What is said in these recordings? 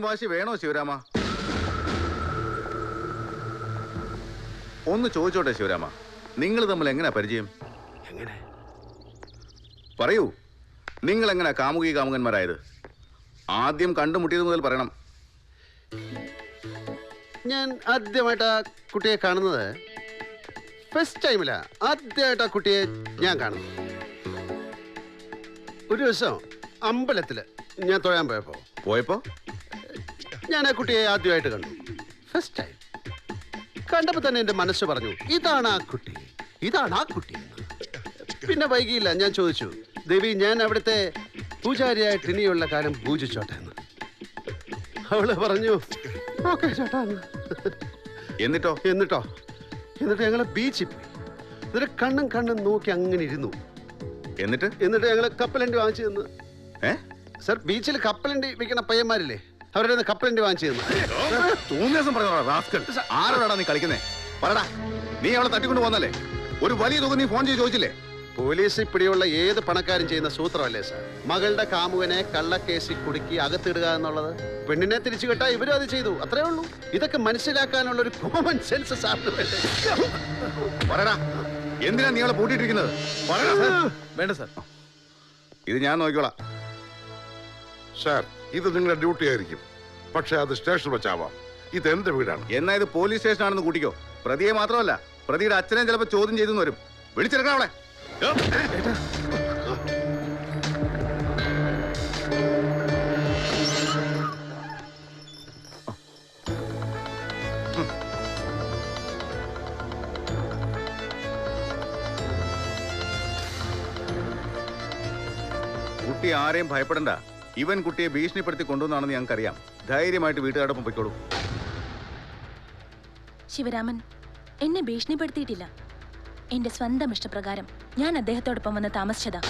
വാശി വേണോ ശിവരാമ? ഒന്ന് ചോദിച്ചോട്ടെ ശിവരാമ, നിങ്ങൾ തമ്മിൽ എങ്ങനെ പരിചയം? എങ്ങനെ പറയൂ, നിങ്ങൾ എങ്ങനെ കാമുകി കാമുകന്മാരായത്? ആദ്യം കണ്ടുമുട്ടിയത് മുതൽ പറയണം. ഞാൻ ആദ്യമായിട്ട് ആ കുട്ടിയെ കാണുന്നത് ഫസ്റ്റ് ടൈമിലാ. ആദ്യമായിട്ട് ആ കുട്ടിയെ ഞാൻ കാണുന്നു ഒരു ദിവസം അമ്പലത്തില് ഞാൻ തൊഴാൻ പോയപ്പോ ഞാൻ ആ കുട്ടിയെ ആദ്യമായിട്ട് കണ്ടു. ഫസ്റ്റ് ടൈം കണ്ടപ്പോ തന്നെ എന്റെ മനസ്സ് പറഞ്ഞു, ഇതാണ് ആ കുട്ടി, ഇതാണ് ആ കുട്ടി. പിന്നെ വൈകിയില്ല, ഞാൻ ചോദിച്ചു, ദേവി ഞാൻ അവിടുത്തെ പൂജാരിയായിട്ട് ഇനിയുള്ള കാലം പൂജിച്ചോട്ടെ എന്ന്. അവള് പറഞ്ഞു ഓക്കെ ചേട്ടാ. എന്നിട്ടോ ഞങ്ങള് ബീച്ചിൽ പോയി. എന്നിട്ട് കണ്ണും നോക്കി അങ്ങനെ ഇരുന്നു. എന്നിട്ട് ഞങ്ങള് കപ്പലണ്ടി വാങ്ങിച്ചു തന്നു. സർ, ബീച്ചിൽ കപ്പലണ്ടി വിൽക്കുന്ന പയ്യന്മാരില്ലേ, അവരുടെ കപ്പലണ്ടി വാങ്ങിച്ചു തന്നു. ആരോടാ നീ കളിക്കുന്നേ? പറടാ, നീ അവളെ തട്ടിക്കൊണ്ട് പോന്നല്ലേ? ഒരു വലിയ തുക നീ ഫോൺ ചെയ്ത് ചോദിച്ചില്ലേ? പോലീസ് ഇപ്പിടിയുള്ള ഏത് പണക്കാരും ചെയ്യുന്ന സൂത്രമല്ലേ സാർ? മകളുടെ കാമുകനെ കള്ളക്കേസിൽ കുടുക്കി അകത്തിടുക എന്നുള്ളത്. പെണ്ണിനെ തിരിച്ചു കെട്ടാ ഇവരും അത് ചെയ്തു, അത്രേ ഉള്ളൂ. ഇതൊക്കെ മനസ്സിലാക്കാനുള്ള ഒരു കോമൺ സെൻസ് സാറിന് പറടാ, എന്തിനാ നീ അവളെ പൂട്ടിയിട്ടിരിക്കുന്നത്? വേണ്ട സാർ, ഇത് ഞാൻ നോക്കിക്കോളാം. സാർ, ഇത് നിങ്ങളുടെ ഡ്യൂട്ടി ആയിരിക്കും, പക്ഷെ അത് സ്റ്റേഷൻ വെച്ചാവാം. ഇത് എന്റെ വീടാണ്. എന്നാ ഇത് പോലീസ് സ്റ്റേഷൻ ആണെന്ന് കൂട്ടിക്കോ. പ്രതിയെ മാത്രമല്ല, പ്രതിയുടെ അച്ഛനെ ചിലപ്പോ ചോദ്യം ചെയ്തു വരും. വിളിച്ചെടുക്കണം അവളെ. കുട്ടി ആരെയും ഭയപ്പെടണ്ട. ഇവൻ കുട്ടിയെ ഭീഷണിപ്പെടുത്തി കൊണ്ടുവന്നാണെന്ന് ഞങ്ങൾക്കറിയാം. ധൈര്യമായിട്ട് വീട്ടുകാരോടൊപ്പം പൊയ്ക്കോളൂ. ശിവരാമൻ എന്നെ ഭീഷണിപ്പെടുത്തിയിട്ടില്ല. എന്റെ സ്വന്തം ഇഷ്ടപ്രകാരം ഞാൻ അദ്ദേഹത്തോടൊപ്പം വന്ന് താമസിച്ചതാ.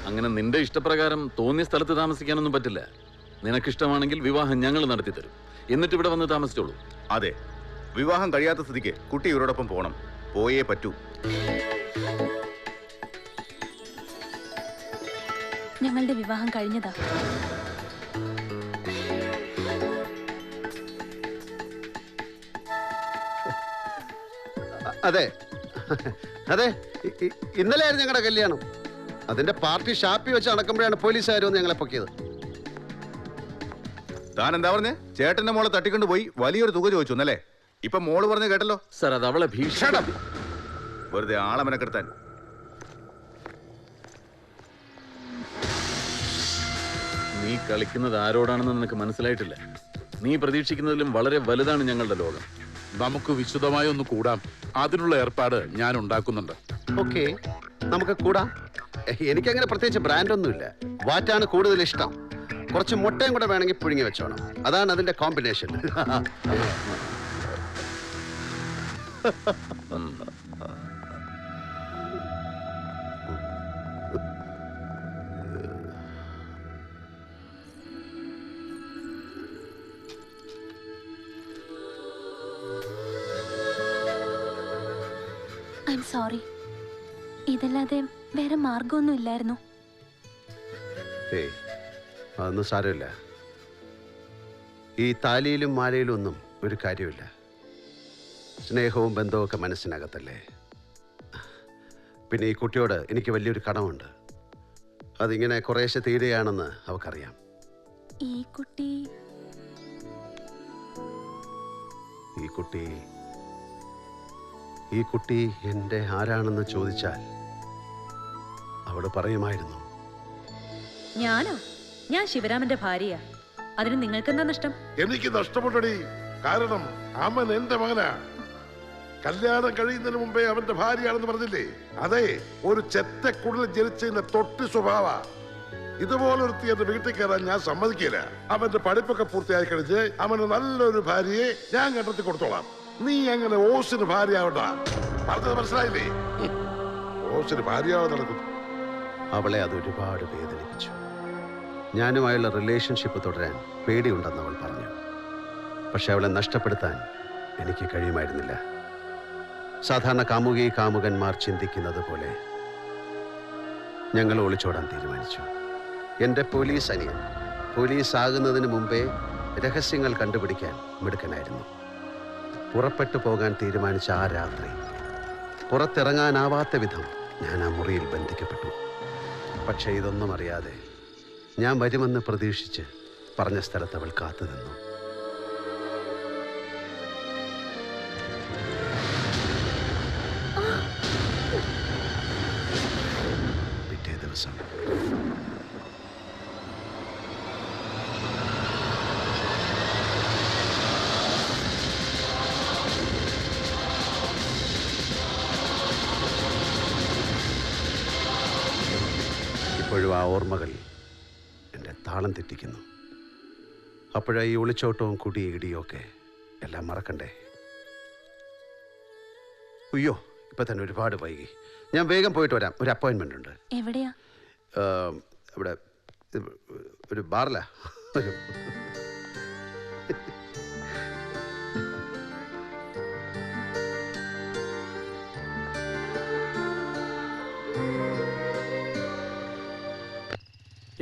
അങ്ങനെ നിന്റെ ഇഷ്ടപ്രകാരം തോന്നിയ സ്ഥലത്ത് താമസിക്കാനൊന്നും പറ്റില്ല. നിനക്കിഷ്ടമാണെങ്കിൽ വിവാഹം ഞങ്ങൾ നടത്തി തരും. എന്നിട്ട് ഇവിടെ വന്ന് താമസിച്ചോളൂ. അതെ, വിവാഹം കഴിയാത്ത സ്ഥിതിക്ക് കുട്ടി ഇവരോടൊപ്പം പോകണം. പോയേ പറ്റൂ. ഞങ്ങളുടെ വിവാഹം കഴിഞ്ഞതാ. അതെ അതെ, ഇന്നലെയായിരുന്നു ഞങ്ങളുടെ കല്യാണം. അതിന്റെ പാർട്ടി ഷാപ്പി വെച്ച് നടക്കുമ്പോഴാണ് പോലീസുകാർ വന്ന് ഞങ്ങളെ പൊക്കിയത്. താൻ എന്താ പറഞ്ഞേ? ചേട്ടന്റെ മോളെ തട്ടിക്കൊണ്ട് പോയി വലിയൊരു തുക ചോദിച്ചു എന്നല്ലേ? ഇപ്പൊ മോള് പറഞ്ഞ് കേട്ടല്ലോ. സർ, അത് അവളെ ഭീഷണി. വെറുതെ ആളെ മെനക്കെടുത്താൻ. നീ കളിക്കുന്നത് ആരോടാണെന്ന് നിനക്ക് മനസ്സിലായിട്ടില്ല. നീ പ്രതീക്ഷിക്കുന്നതിലും വളരെ വലുതാണ് ഞങ്ങളുടെ ലോകം. നമുക്ക് വിശദമായി ഒന്ന് കൂടാം. അതിനുള്ള ഏർപ്പാട് ഞാൻ ഉണ്ടാക്കുന്നുണ്ട്. ഓക്കെ, നമുക്ക് കൂടാം. എനിക്കങ്ങനെ പ്രത്യേകിച്ച് ബ്രാൻഡൊന്നുമില്ല. വാറ്റാണ് കൂടുതൽ ഇഷ്ടം. കുറച്ച് മുട്ടയും കൂടെ വേണമെങ്കിൽ പുഴുങ്ങി വെച്ചോണം. അതാണ് അതിന്റെ കോമ്പിനേഷൻ. I am sorry. ഇതല്ലാതെ വേറെ മാർഗമൊന്നും ഇല്ലായിരുന്നു. അതൊന്നും സാരമില്ല. ഈ താലിയിലും മാലയിലും ഒന്നും ഒരു കാര്യമില്ല. സ്നേഹവും ബന്ധവും ഒക്കെ മനസ്സിനകത്തല്ലേ. പിന്നെ ഈ കുട്ടിയോട് എനിക്ക് വലിയൊരു കടമുണ്ട്. അതിങ്ങനെ കുറേശ്ശെ തീരുകയാണെന്ന് അവക്കറിയാം. ഈ കുട്ടി എൻ്റെ ആരാണെന്ന് ചോദിച്ചാൽ അവള് പറയുമായിരുന്നു. ഞാനോ? ഞാൻ ശിവരാമന്റെ ഭാര്യയാ. അതിന് നിങ്ങൾക്കെന്താ നഷ്ടം? എനിക്ക് നഷ്ടപ്പെട്ടടി. കാരണം അവൻ എന്റെ മകനാ. കല്യാണം കഴിയുന്നതിന് മുമ്പേ അവന്റെ ഭാര്യയാണെന്ന് പറഞ്ഞില്ലേ? അതെ, ഒരു ചെറ്റക്കുള്ളിൽ ജനിച്ചതിന്റെ തൊട്ടി സ്വഭാവ. ഇതുപോലൊരുത്തി എന്റെ വീട്ടിൽ കയറാൻ ഞാൻ സമ്മതിക്കില്ല. അവന്റെ പഠിപ്പൊക്കെ പൂർത്തിയായി കഴിഞ്ഞ് അവന് നല്ലൊരു ഭാര്യയെ ഞാൻ കണ്ടെത്തി കൊടുത്തോളാം. നീ അങ്ങനെ ഓസിന് ഭാര്യയാവണ്ട. പറഞ്ഞത് മനസ്സിലായില്ലേ? ഓസിന് ഭാര്യയാവാൻ നടക്കുന്നു. അവളെ അത് ഒരുപാട് വേദനിപ്പിച്ചു. ഞാനുമായുള്ള റിലേഷൻഷിപ്പ് തുടരാൻ പേടിയുണ്ടെന്ന് അവൾ പറഞ്ഞു. പക്ഷെ അവളെ നഷ്ടപ്പെടുത്താൻ എനിക്ക് കഴിയുമായിരുന്നില്ല. സാധാരണ കാമുകന്മാർ ചിന്തിക്കുന്നത് പോലെ ഞങ്ങൾ ഒളിച്ചോടാൻ തീരുമാനിച്ചു. എൻ്റെ പോലീസ് അനിയൻ പോലീസ് ആകുന്നതിന് മുമ്പേ രഹസ്യങ്ങൾ കണ്ടുപിടിക്കാൻ മിടുക്കനായിരുന്നു. പുറപ്പെട്ടു പോകാൻ തീരുമാനിച്ച ആ രാത്രി പുറത്തിറങ്ങാനാവാത്ത വിധം ഞാൻ ആ മുറിയിൽ ബന്ധിക്കപ്പെട്ടു. പക്ഷേ ഇതൊന്നും അറിയാതെ ഞാൻ വരുമെന്ന് പ്രതീക്ഷിച്ച് പറഞ്ഞ സ്ഥലത്ത് അവൾ കാത്തു നിന്നു. പിറ്റേ ദിവസം ഇപ്പോഴും ആ ഓർമ്മകൾ എൻ്റെ താളം തെറ്റിക്കുന്നു. അപ്പോഴാ ഈ ഒളിച്ചോട്ടവും കുടിയും ഇടിയും ഒക്കെ എല്ലാം മറക്കണ്ടേ? അയ്യോ, ഇപ്പൊ തന്നെ ഒരുപാട് വൈകി. ഞാൻ വേഗം പോയിട്ട് വരാം. ഒരു അപ്പോയിൻമെന്റ് ഉണ്ട്. എവിടെയാ? ഇവിടെ ഒരു ബാറിലാ.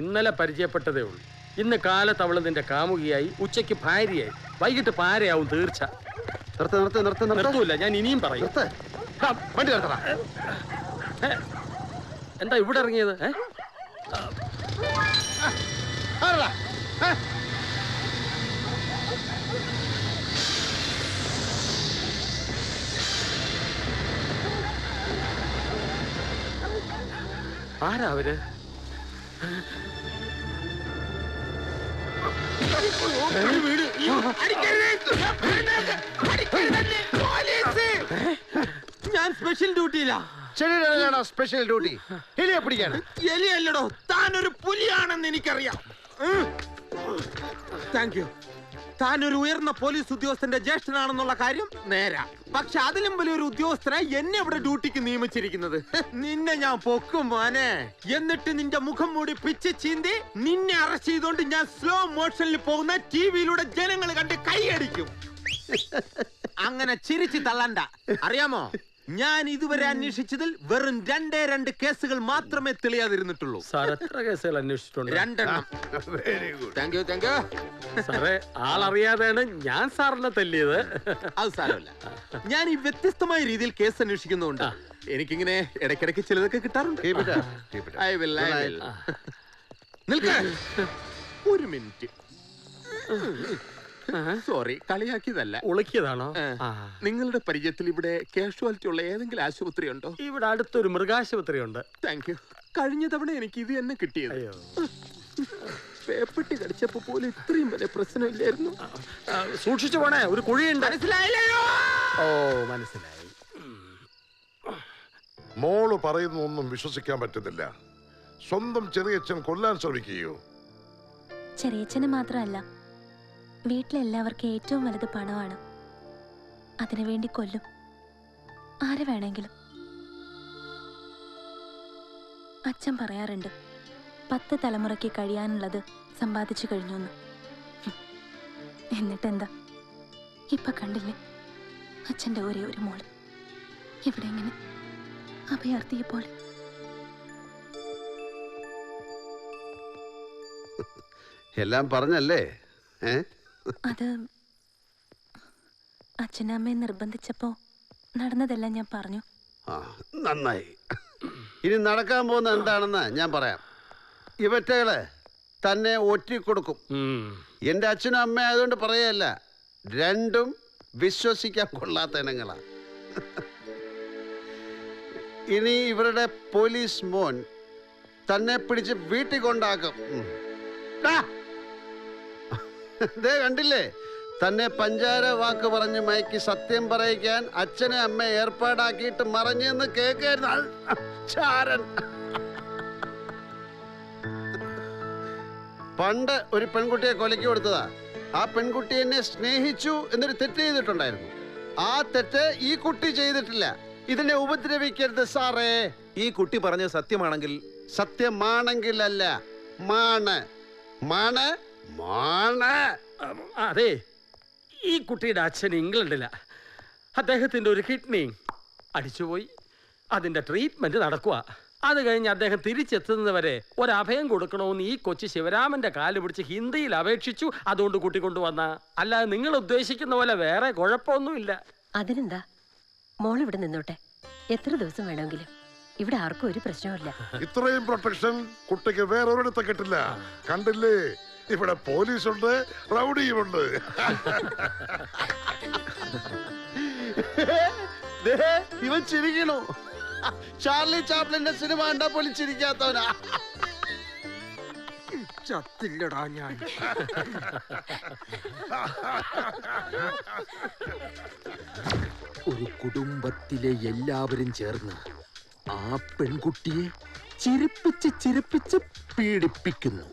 ഇന്നലെ പരിചയപ്പെട്ടതേ ഉള്ളൂ. ഇന്ന് കാലത്ത് അവള് നിന്റെ കാമുകിയായി, ഉച്ചയ്ക്ക് ഭാര്യയായി, വൈകിട്ട് പാരയാവും തീർച്ച. നിർത്തൂല, ഞാൻ ഇനിയും പറയും. എന്താ ഇവിടെ ഇറങ്ങിയത്? ആരാ അവര്? ഞാൻ സ്പെഷ്യൽ ഡ്യൂട്ടിയിലാ. സ്പെഷ്യൽ ഡ്യൂട്ടി എലിയെ പിടിക്കാണ്. എലിയല്ലടോ, താനൊരു പുലിയാണെന്ന് എനിക്കറിയാം. Thank you. താൻ ഒരു ഉയർന്ന പോലീസ് ഉദ്യോഗസ്ഥന്റെ ജ്യേഷ്ഠനാണെന്നുള്ള കാര്യം നേരാ. പക്ഷെ അതിലും വലിയൊരു ഉദ്യോഗസ്ഥനെ എന്നെ ഇവിടെ ഡ്യൂട്ടിക്ക് നിയമിച്ചിരിക്കുന്നത്. നിന്നെ ഞാൻ പൊക്കും മോനെ. എന്നിട്ട് നിന്റെ മുഖം മൂടി പിച്ച് ചീന്തി നിന്നെ അറസ്റ്റ് ചെയ്തോണ്ട് ഞാൻ സ്ലോ മോഷനിൽ പോകുന്ന ടിവിയിലൂടെ ജനങ്ങൾ കണ്ട് കൈയടിക്കും. അങ്ങനെ ചിരിച്ചു തള്ളണ്ട. അറിയാമോ, ഞാൻ ഇതുവരെ അന്വേഷിച്ചതിൽ വെറും 2 കേസുകൾ മാത്രമേ തെളിയാതിരുന്നിട്ടുള്ളൂ. സാർ എത്ര കേസുകൾ അന്വേഷിച്ചിട്ടുണ്ട്? 2. Thank you, thank you. സാറേ, ആളറിയാതെയാണ് ഞാൻ സാറിനെ തല്ലിയത്. അത് സാരമല്ല. ഞാൻ ഈ വ്യത്യസ്തമായ രീതിയിൽ കേസ് അന്വേഷിക്കുന്നുണ്ട്. എനിക്കിങ്ങനെ ഇടയ്ക്കിടയ്ക്ക് ചിലതൊക്കെ കിട്ടാറുണ്ട്. I will. നിൽക്ക. ഒരു മിനിറ്റ്. സോറി, കളിയാക്കിയതല്ല. ഒളിക്കിയതാണോ? നിങ്ങളുടെ പരിചയത്തിൽ ഇവിടെ കാഷ്വാലിറ്റി ഉള്ള ഏതെങ്കിലും ആശുപത്രി ഉണ്ടോ? ഇവിടെ അടുത്തൊരു മൃഗാശുപത്രി ഉണ്ട്. Thank you. കഴിഞ്ഞ തവണ എനിക്ക് ഇത് തന്നെ കിട്ടിയത്. പേപ്പട്ടി കടിച്ചപ്പോ പോലും ഇത്രയും വരെ പ്രശ്നമില്ലായിരുന്നു. സൂക്ഷിച്ചു പോണേ, ഒരു കുഴിയുണ്ട്. മനസ്സിലായില്ലയോ? ഓ, മനസ്സിലായി. മോള് പറയുന്നൊന്നും വിശ്വസിക്കാൻ പറ്റുന്നില്ല. സ്വന്തം ചെറിയച്ഛൻ കൊല്ലാൻ ശ്രമിക്കുകയോ? ചെറിയച്ഛന് മാത്രമല്ല, വീട്ടിലെല്ലാവർക്കും ഏറ്റവും വലുത് പണമാണ്. അതിനുവേണ്ടി കൊല്ലും ആരെ വേണമെങ്കിലും. അച്ഛൻ പറയാറുണ്ട്, 10 തലമുറയ്ക്ക് കഴിയാനുള്ളത് സമ്പാദിച്ചു കഴിഞ്ഞു. എന്നിട്ടെന്താ, ഇപ്പൊ കണ്ടില്ലേ അച്ഛൻ്റെ ഒരേ ഒരു മോള് ഇവിടെ ഇങ്ങനെ അഭയാർത്ഥിയെ പോലെ. എല്ലാം പറഞ്ഞല്ലേ? അത് അച്ഛനമ്മയെ നിർബന്ധിച്ചപ്പോ നടന്നതെല്ലാം ഞാൻ പറഞ്ഞു. നന്നായി. ഇനി നടക്കാൻ പോകുന്ന എന്താണെന്ന് ഞാൻ പറയാം. ഇവറ്റകള് തന്നെ ഒറ്റിക്കൊടുക്കും. എന്റെ അച്ഛനും അമ്മ ആയതുകൊണ്ട് പറയല്ല, രണ്ടും വിശ്വസിക്കാൻ കൊള്ളാത്ത ഇനങ്ങളാ. ഇനി ഇവരുടെ പോലീസ് മോൻ തന്നെ പിടിച്ച് വീട്ടിൽ കൊണ്ടാക്കും. കണ്ടില്ലേ, തന്നെ പഞ്ചാര വാക്ക് പറഞ്ഞ് മയക്കി സത്യം പറയിക്കാൻ അച്ഛനെ അമ്മ ഏർപ്പാടാക്കിയിട്ട് മറഞ്ഞെന്ന് കേൾക്കായിരുന്നു. ചാരൻ. പണ്ട് ഒരു പെൺകുട്ടിയെ കൊലയ്ക്ക് കൊടുത്തതാ. ആ പെൺകുട്ടി എന്നെ സ്നേഹിച്ചു എന്നൊരു തെറ്റ് ചെയ്തിട്ടുണ്ടായിരുന്നു. ആ തെറ്റ് ഈ കുട്ടി ചെയ്തിട്ടില്ല. ഇതിനെ ഉപദ്രവിക്കരുത് സാറേ. ഈ കുട്ടി പറഞ്ഞത് സത്യമാണെങ്കിൽ? സത്യമാണെങ്കിൽ അല്ല, മാണ് മാണ് മാണ്. അതെ, ഈ കുട്ടിയുടെ അച്ഛൻ ഇംഗ്ലണ്ടിലാ. അദ്ദേഹത്തിന്റെ ഒരു കിഡ്നി അടിച്ചുപോയി. അതിന്റെ ട്രീറ്റ്മെന്റ് നടക്കുക. അത് കഴിഞ്ഞ് അദ്ദേഹം തിരിച്ചെത്തുന്നത് വരെ ഒരഭയം കൊടുക്കണമെന്ന് ഈ കൊച്ചു ശിവരാമന്റെ കാല് പിടിച്ച് ഹിന്ദിയിൽ അപേക്ഷിച്ചു. അതുകൊണ്ട് കൂട്ടിക്കൊണ്ടുവന്ന, അല്ലാതെ നിങ്ങൾ ഉദ്ദേശിക്കുന്ന പോലെ വേറെ കുഴപ്പമൊന്നുമില്ല. അതിനെന്താ, മോൾ ഇവിടെ നിന്നോട്ടെ, എത്ര ദിവസം വേണമെങ്കിലും. ഇവിടെ ആർക്കും ഒരു പ്രശ്നമില്ല. ഇത്രയും പ്രൊട്ടക്ഷൻ കുട്ടിക്ക് വേറെ ഒരിടത്ത് കിട്ടില്ല. കണ്ടില്ലേ, ഇവിടെ പോലീസുണ്ട്, റൗഡിയുമുണ്ട്. ഇവൻ ചിരിക്കണോ? ചാർലി ചാപ്ലിന്റെ സിനിമ കണ്ടാ പോലും ചിരിക്കാത്തവനാ. ചത്തില്ലടാ ഞാൻ. ഒരു കുടുംബത്തിലെ എല്ലാവരും ചേർന്ന് ആ പെൺകുട്ടിയെ ചിരിപ്പിച്ച് പീഡിപ്പിക്കുന്നു.